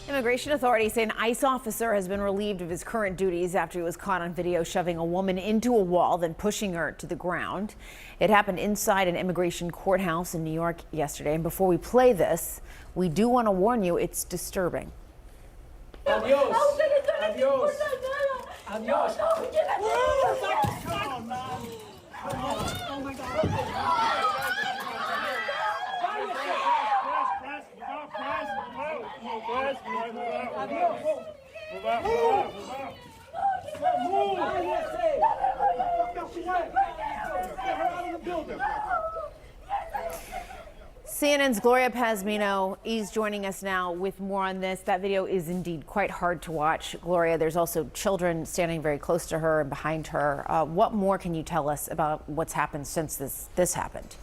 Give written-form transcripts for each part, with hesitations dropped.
Immigration authorities say an ICE officer has been relieved of his current duties after he was caught on video shoving a woman into a wall, then pushing her to the ground. It happened inside an immigration courthouse in New York yesterday. And before we play this, we do want to warn you, it's disturbing. Adios. Adios. Adios. Come on, man. Come on. Oh my God. CNN's Gloria Pazmino is joining us now with more on this. That video is indeed quite hard to watch. Gloria, there's also children standing very close to her and behind her. What more can you tell us about what's happened since this happened?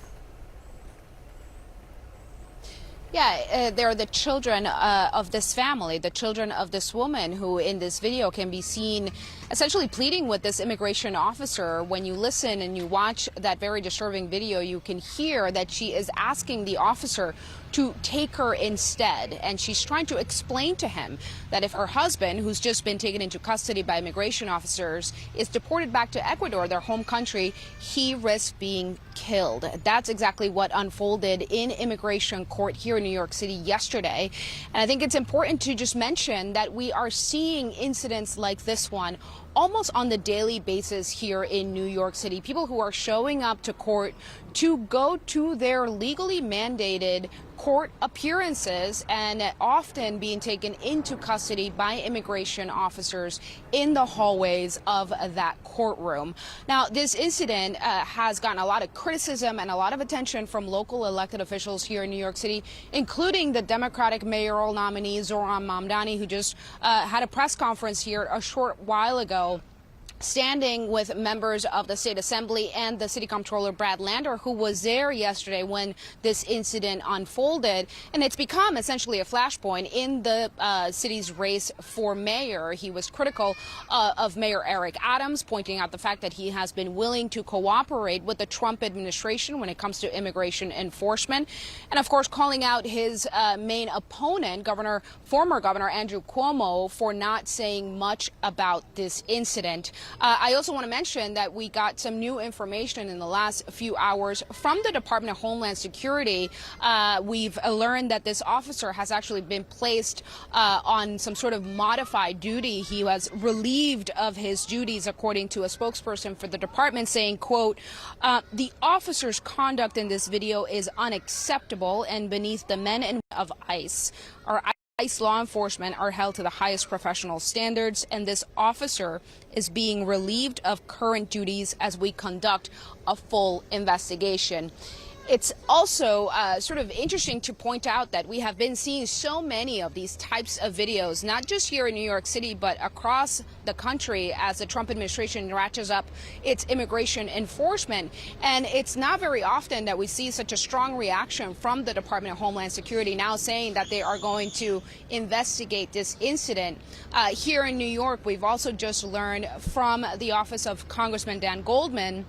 Yeah, they're the children of this family, the children of this woman who in this video can be seen essentially pleading with this immigration officer. When you listen and you watch that very disturbing video, you can hear that she is asking the officer to take her instead. And she's trying to explain to him that if her husband, who's just been taken into custody by immigration officers, is deported back to Ecuador, their home country, he risks being killed. That's exactly what unfolded in immigration court here in New York City yesterday. And I think it's important to just mention that we are seeing incidents like this one almost on the daily basis here in New York City. People who are showing up to court to go to their legally mandated court appearances and often being taken into custody by immigration officers in the hallways of that courtroom. Now, this incident has gotten a lot of criticism and a lot of attention from local elected officials here in New York City, including the Democratic mayoral nominee Zohran Mamdani, who just had a press conference here a short while ago, standing with members of the state assembly and the city comptroller Brad Lander, who was there yesterday when this incident unfolded. And it's become essentially a flashpoint in the city's race for mayor. He was critical of Mayor Eric Adams, pointing out the fact that he has been willing to cooperate with the Trump administration when it comes to immigration enforcement. And of course, calling out his main opponent, former Governor Andrew Cuomo, for not saying much about this incident. I also want to mention that we got some new information in the last few hours from the Department of Homeland Security. We've learned that this officer has actually been placed on some sort of modified duty. He was relieved of his duties, according to a spokesperson for the department, saying, quote, the officer's conduct in this video is unacceptable and beneath the men and women of ICE. ICE law enforcement are held to the highest professional standards, and this officer is being relieved of current duties as we conduct a full investigation. It's also sort of interesting to point out that we have been seeing so many of these types of videos, not just here in New York City, but across the country as the Trump administration ratchets up its immigration enforcement. And it's not very often that we see such a strong reaction from the Department of Homeland Security now saying that they are going to investigate this incident. Here in New York, we've also just learned from the office of Congressman Dan Goldman,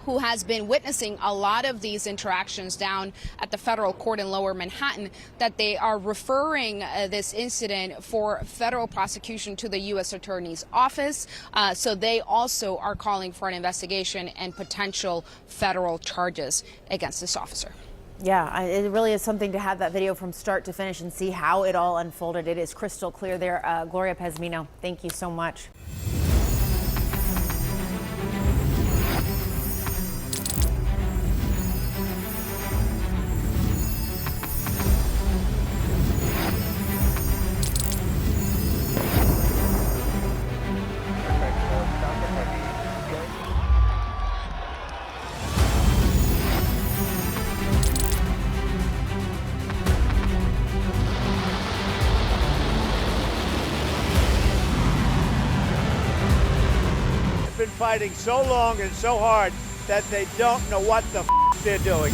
who has been witnessing a lot of these interactions down at the federal court in Lower Manhattan, that they are referring this incident for federal prosecution to the U.S. Attorney's Office. So they also are calling for an investigation and potential federal charges against this officer. Yeah, it really is something to have that video from start to finish and see how it all unfolded. It is crystal clear there. Gloria Pazmino, thank you so much. Been fighting so long and so hard that they don't know what the they're doing.